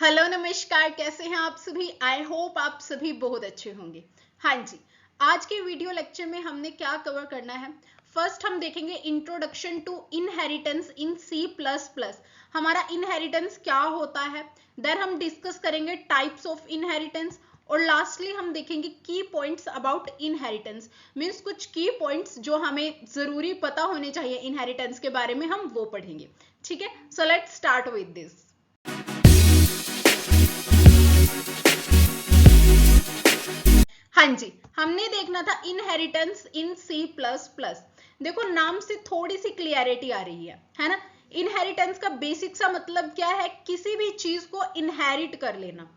Hello नमस्कार, कैसे हैं आप सभी। आई होप आप सभी बहुत अच्छे होंगे। हाँ जी, आज के वीडियो लेक्चर में हमने क्या कवर करना है। फर्स्ट हम देखेंगे introduction to inheritance in C plus plus. हमारा इनहेरिटेंस क्या होता है। देन हम डिस्कस करेंगे टाइप्स ऑफ इनहेरिटेंस और लास्टली हम देखेंगे की पॉइंट्स अबाउट इनहेरिटेंस। मीन्स कुछ की पॉइंट्स जो हमें जरूरी पता होने चाहिए इनहेरिटेंस के बारे में, हम वो पढ़ेंगे। ठीक है, so let's start with this. हाँ जी, हमने देखना था inheritance in C plus plus. देखो नाम से थोड़ी सी क्लियरिटी आ रही है ना। इनहेरिटेंस का बेसिक सा मतलब क्या है, किसी भी चीज को इनहेरिट कर लेना।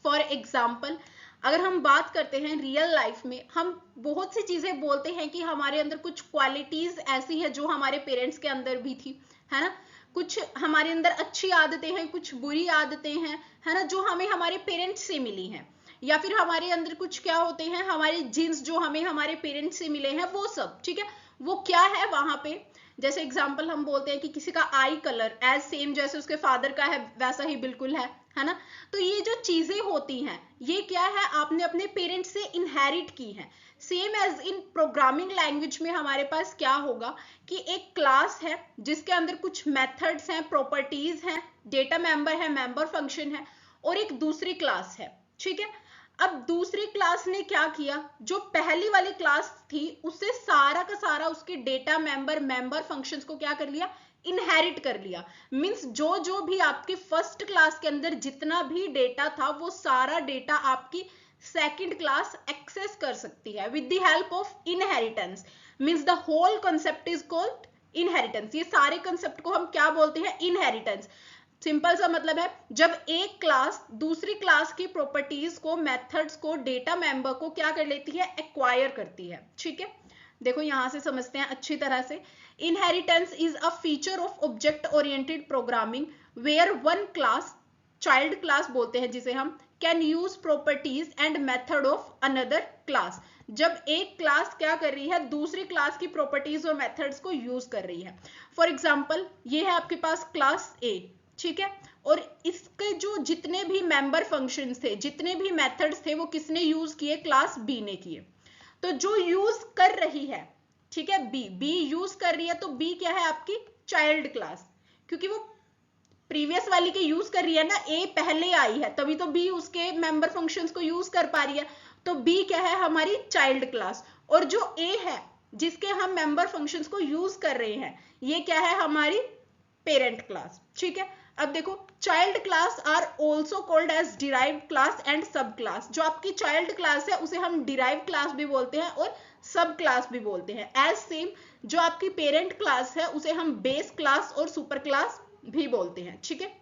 फॉर एग्जाम्पल अगर हम बात करते हैं रियल लाइफ में, हम बहुत सी चीजें बोलते हैं कि हमारे अंदर कुछ क्वालिटीज ऐसी है जो हमारे पेरेंट्स के अंदर भी थी, है ना। कुछ हमारे अंदर अच्छी आदतें हैं, कुछ बुरी आदतें हैं, है ना, जो हमें हमारे पेरेंट्स से मिली हैं। या फिर हमारे अंदर कुछ क्या होते हैं, हमारे जीन्स जो हमें हमारे पेरेंट्स से मिले हैं, वो सब ठीक है। वो क्या है वहां पे, जैसे एग्जाम्पल हम बोलते हैं कि किसी का आई कलर एज सेम जैसे उसके फादर का है वैसा ही बिल्कुल है ना। तो ये जो चीजें होती हैं ये क्या है, आपने अपने पेरेंट्स से इनहेरिट की है। Same as in programming language में हमारे पास क्या होगा कि एक क्लास है जिसके अंदर कुछ मेथड्स हैं, प्रॉपर्टीज हैं, डेटा मेंबर है, मेंबर फंक्शन है, और एक दूसरी क्लास है। ठीक है, अब दूसरी क्लास ने क्या किया, जो पहली वाली क्लास थी उससे सारा का सारा उसके डेटा मेंबर, मेंबर फंक्शंस को क्या कर लिया, इनहेरिट कर लिया। मींस जो जो भी आपकी फर्स्ट क्लास के अंदर जितना भी डेटा था वो सारा डेटा आपकी सेकंड क्लास एक्सेस कर सकती है with the help of inheritance. Means the whole concept is called inheritance. ये सारे कंसेप्ट को हम क्या बोलते हैं, इनहेरिटेंस। सिंपल सा मतलब है, जब एक क्लास दूसरी क्लास की प्रॉपर्टीज को, मेथड्स को, डेटा मेंबर को क्या कर लेती है, एक्वायर करती है। ठीक है, देखो यहां से समझते हैं अच्छी तरह से। Inheritance is a feature of object oriented programming where one class, child class बोलते हैं जिसे हम, can use properties and method of another class. जब एक क्लास क्या कर रही है, दूसरी क्लास की प्रॉपर्टीज और मेथड्स को यूज कर रही है। फॉर एग्जाम्पल ये है आपके पास क्लास ए, ठीक है, और इसके जो जितने भी मेंबर फंक्शंस थे, जितने भी मेथड्स थे, वो किसने यूज किए, क्लास बी ने किए। तो जो यूज कर रही है, ठीक है, बी यूज कर रही है, तो बी क्या है, आपकी चाइल्ड क्लास, क्योंकि वो प्रीवियस वाली के यूज कर रही है ना, ए पहले आई है तभी तो बी उसके मेंबर फंक्शंस को यूज कर पा रही है। तो बी क्या है, हमारी चाइल्ड क्लास। और जो ए है जिसके हम मेंबर फंक्शंस को यूज कर रहे हैं, ये क्या है, हमारी पेरेंट क्लास। ठीक है, अब देखो child class are also called as derived class and sub class. जो आपकी चाइल्ड क्लास है उसे हम डिराइव क्लास भी बोलते हैं और सब क्लास भी बोलते हैं। एज सेम जो आपकी पेरेंट क्लास है उसे हम बेस क्लास और सुपर क्लास भी बोलते हैं। ठीक है,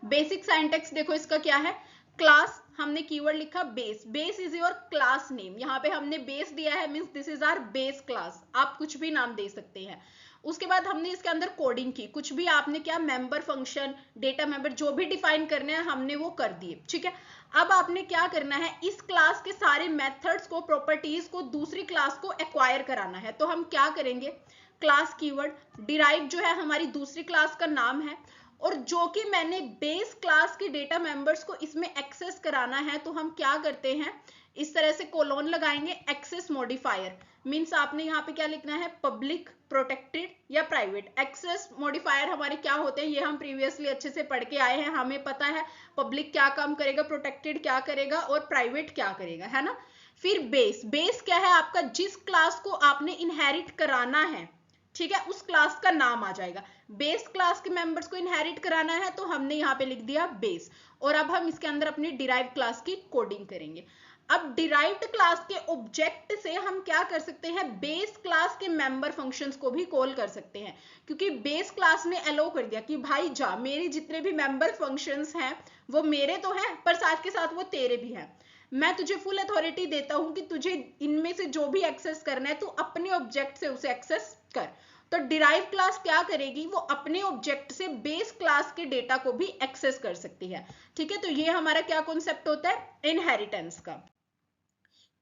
बेसिक सिंटैक्स देखो इसका क्या है। क्लास हमने कीवर्ड लिखा base, base is your class name. यहाँ पे हमने बेस दिया है, means this is our base class. आप कुछ भी नाम दे सकते हैं। उसके बाद हमने इसके अंदर कोडिंग की, कुछ भी आपने क्या, मेंबर फंक्शन, डेटा मेंबर जो भी डिफाइन करने हैं हमने वो कर दिए। ठीक है, अब आपने क्या करना है, इस क्लास के सारे मेथड्स को, प्रॉपर्टीज को दूसरी क्लास को एक्वायर कराना है। तो हम क्या करेंगे, क्लास कीवर्ड डिराइव जो है हमारी दूसरी क्लास का नाम है, और जो कि मैंने बेस क्लास के डेटा मेंबर्स को इसमें एक्सेस कराना है, तो हम क्या करते हैं, इस तरह से कोलोन लगाएंगे, एक्सेस मॉडिफायर। मींस आपने यहाँ पे क्या लिखना है, पब्लिक, प्रोटेक्टेड या प्राइवेट। एक्सेस मॉडिफायर हमारे क्या होते हैं, ये हम प्रीवियसली अच्छे से पढ़ के आए हैं, हमें पता है पब्लिक क्या काम करेगा, प्रोटेक्टेड क्या करेगा और प्राइवेट क्या करेगा, है ना। फिर बेस, बेस क्या है आपका, जिस क्लास को आपने इनहेरिट कराना है, ठीक है, उस क्लास का नाम आ जाएगा। बेस क्लास के मेंबर्स को इनहेरिट कराना है तो हमने यहाँ पे लिख दिया बेस। और अब हम इसके अंदर अपनी डिराइव क्लास की कोडिंग करेंगे। अब डिराइव्ड क्लास के ऑब्जेक्ट से हम क्या कर सकते हैं, बेस क्लास के मेंबर फंक्शंस को भी कॉल कर सकते हैं, क्योंकि बेस क्लास ने अलो कर दिया कि भाई जा, मेरे जितने भी मेंबर फंक्शंस हैं वो मेरे तो हैं पर साथ के साथ वो तेरे भी हैं। मैं तुझे फुल अथॉरिटी देता हूं कि तुझे इनमें से जो भी एक्सेस करना है तू अपने ऑब्जेक्ट से उसे एक्सेस कर। तो डिराइव क्लास क्या करेगी, वो अपने ऑब्जेक्ट से बेस क्लास के डेटा को भी एक्सेस कर सकती है। ठीक है, तो ये हमारा क्या कॉन्सेप्ट होता है, इनहेरिटेंस का।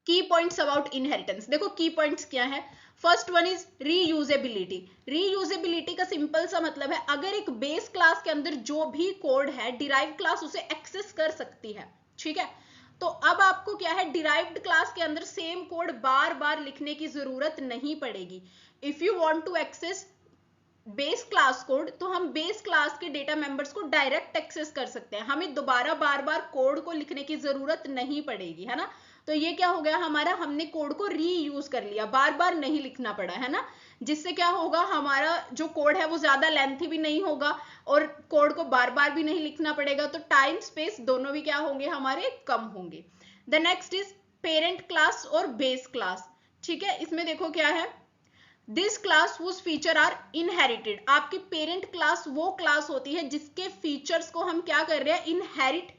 की पॉइंट्स अबाउट इनहेरिटेंस, देखो की पॉइंट्स क्या है। First one is reusability. Reusability का सिंपल सा मतलब है, अगर एक बेस क्लास के अंदर जो भी कोड है डिराइव क्लास उसे एक्सेस कर सकती है, ठीक है। तो अब आपको क्या है, डिराइव्ड क्लास के अंदर सेम कोड बार बार लिखने की जरूरत नहीं पड़ेगी। If you want to access base class code, तो हम बेस क्लास के डेटा मेंबर्स को डायरेक्ट एक्सेस कर सकते हैं, हमें दोबारा बार बार कोड को लिखने की जरूरत नहीं पड़ेगी, है ना। तो ये क्या हो गया हमारा, हमने कोड को रीयूज कर लिया, बार बार नहीं लिखना पड़ा, है ना। जिससे क्या होगा, हमारा जो कोड है वो ज्यादा लेंथी भी नहीं होगा और कोड को बार बार भी नहीं लिखना पड़ेगा, तो टाइम स्पेस दोनों भी क्या होंगे हमारे, कम होंगे। The next is parent class और बेस क्लास, ठीक है। इसमें देखो क्या है, this class whose feature are inherited. आपकी पेरेंट क्लास वो क्लास होती है जिसके फीचर्स को हम क्या कर रहे हैं, इनहेरिट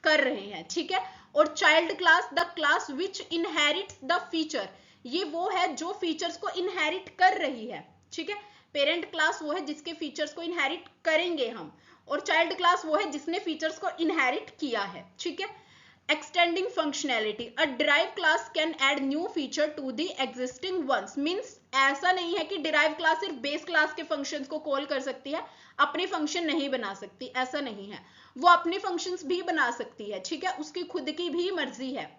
कर रहे हैं, ठीक है। और child class the class which inherits the feature, ये वो है जो फीचर्स को इनहेरिट कर रही है, ठीक है। पेरेंट क्लास वो है जिसके फीचर्स को इनहेरिट करेंगे हम, और चाइल्ड क्लास वो है जिसने फीचर्स को इनहेरिट किया है, ठीक है। Extending functionality, a derived class can add new feature to the existing ones, means ऐसा नहीं है कि derived class सिर्फ base class के functions को call कर सकती है, अपने function नहीं बना सकती, ऐसा नहीं है। वो अपने functions भी बना सकती है, ठीक है, उसकी खुद की भी मर्जी है।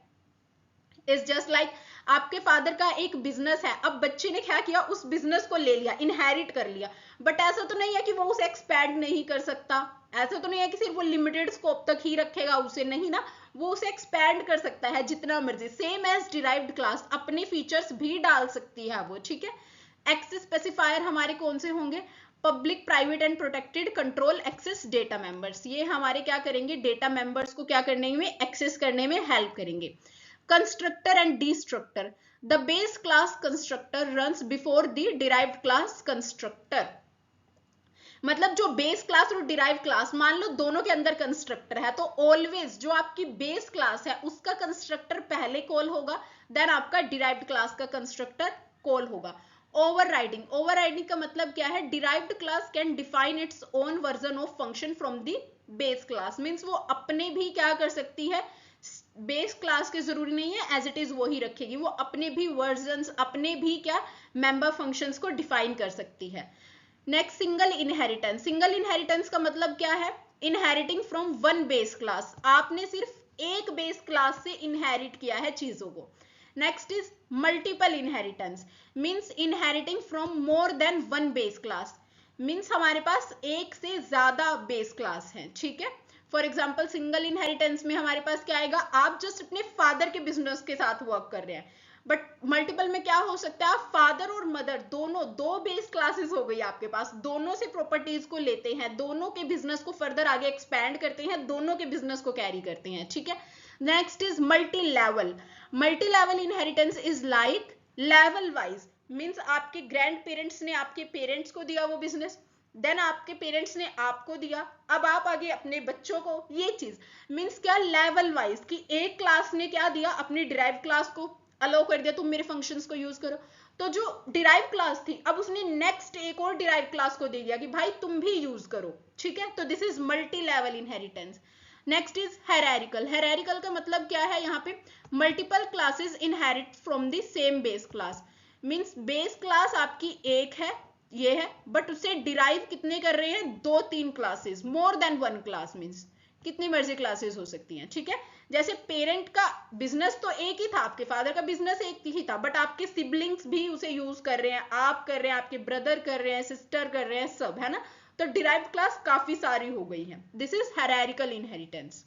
इज जस्ट लाइक आपके फादर का एक बिजनेस है, अब बच्चे ने क्या किया, उस बिजनेस को ले लिया, इनहेरिट कर लिया, बट ऐसा तो नहीं है कि वो उसे एक्सपैंड नहीं कर सकता, ऐसा तो नहीं है कि सिर्फ वो लिमिटेड स्कोप तक ही रखेगा उसे, नहीं ना, वो उसे एक्सपैंड कर सकता है जितना मर्जी, सेम एज डिराइव्ड क्लास अपने फीचर्स भी डाल सकती है वो, ठीक है। एक्सेस स्पेसिफायर हमारे कौन से होंगे, public private and protected control access data members, ये हमारे क्या करेंगे, डेटा मेंबर्स को क्या करने में, एक्सेस करने में हेल्प करेंगे। Constructor and destructor, the base class constructor runs before the derived class constructor, मतलब जो बेस क्लास और डिराइव क्लास, मान लो दोनों के अंदर कंस्ट्रक्टर है, तो ऑलवेज जो आपकी बेस क्लास है उसका कंस्ट्रक्टर पहले कॉल होगा, देन आपका डिराइव्ड क्लास का कंस्ट्रक्टर कॉल होगा। ओवरराइडिंग, ओवरराइडिंग का मतलब क्या है, derived class can define its own version of function from the base class, means वो अपने भी क्या कर सकती है, बेस क्लास के जरूरी नहीं है एज इट इज वो ही रखेगी, वो अपने भी वर्जन्स, अपने भी क्या मेंबर फंक्शंस को डिफाइन कर सकती है। Next single inheritance, single inheritance का मतलब क्या है, inheriting from one base class, आपने सिर्फ एक बेस क्लास से इनहेरिट किया है चीजों को। Next is multiple inheritance, means inheriting from more than one base class, means हमारे पास एक से ज्यादा बेस क्लास है, ठीक है। फॉर एग्जाम्पल सिंगल इनहेरिटेंस में हमारे पास क्या आएगा, आप जस्ट अपने फादर के बिजनेस के साथ वर्क कर रहे हैं, बट मल्टीपल में क्या हो सकता है, आप फादर और मदर दोनों, दो बेस क्लासेस हो गई आपके पास, दोनों से प्रॉपर्टीज को लेते हैं, दोनों के बिजनेस को फर्दर आगे एक्सपैंड करते हैं, दोनों के बिजनेस को कैरी करते हैं, ठीक है। Next is multi level, multi level inheritance is like level wise, means आपके ग्रैंड पेरेंट्स ने आपके पेरेंट्स को दिया वो बिजनेस, देन आपके पेरेंट्स ने आपको दिया, अब आप आगे अपने बच्चों को, ये चीज मींस क्या, लेवल वाइज, कि एक क्लास ने क्या दिया, अपनी डिराइव क्लास को अलाउ कर दिया, तुम मेरे फंक्शंस को यूज करो, तो जो डिराइव क्लास थी अब उसने नेक्स्ट एक और डिराइव क्लास को दे दिया कि भाई तुम भी यूज करो, ठीक है। तो this is multi level inheritance. Next is hierarchical, hierarchical का मतलब क्या है, यहाँ पे multiple classes inherit from the same base class, means base class आपकी एक है, ये है, बट उसे डिराइव कितने कर रहे हैं, दो तीन classes, more than one class, means कितनी मर्जी क्लासेस हो सकती हैं, ठीक है। जैसे पेरेंट का बिजनेस तो एक ही था, आपके फादर का बिजनेस एक ही था, बट आपके सिबलिंग्स भी उसे यूज कर रहे हैं, आप कर रहे हैं, आपके ब्रदर कर रहे हैं, सिस्टर कर रहे हैं, सब, है ना। तो डिराइव्ड क्लास काफी सारी हो गई है, this is hierarchical inheritance.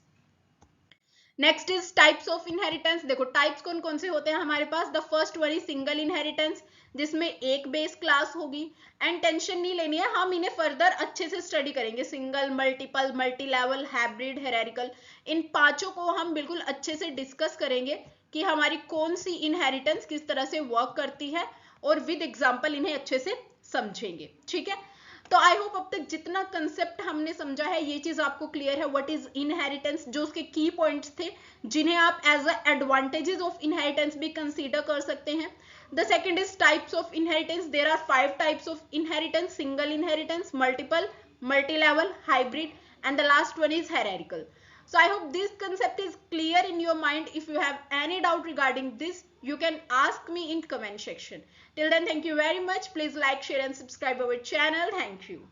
Next is types of inheritance, देखो टाइप्स कौन कौन से होते हैं हमारे पास, the first one is single inheritance, जिसमें एक बेस क्लास होगी, एंड टेंशन नहीं लेनी है, हम इन्हें फर्दर अच्छे से स्टडी करेंगे, single, multiple, multi level, hybrid, hierarchical, इन पांचों को हम बिल्कुल अच्छे से डिस्कस करेंगे कि हमारी कौन सी इनहेरिटेंस किस तरह से वर्क करती है, और विद एग्जाम्पल इन्हें अच्छे से समझेंगे, ठीक है। तो आई होप अब तक जितना कंसेप्ट हमने समझा है ये चीज आपको क्लियर है, व्हाट इज इनहेरिटेंस, जो उसके की पॉइंट्स थे जिन्हें आप as a advantages of inheritance भी कंसीडर कर सकते हैं। The second is types of inheritance, there are 5 types of inheritance, single inheritance, multiple, multi level, hybrid and the last one is hierarchical. So I hope this concept is clear in your mind. If you have any doubt regarding this, you can ask me in comment section. Till then, thank you very much. Please like, share and subscribe our channel. Thank you.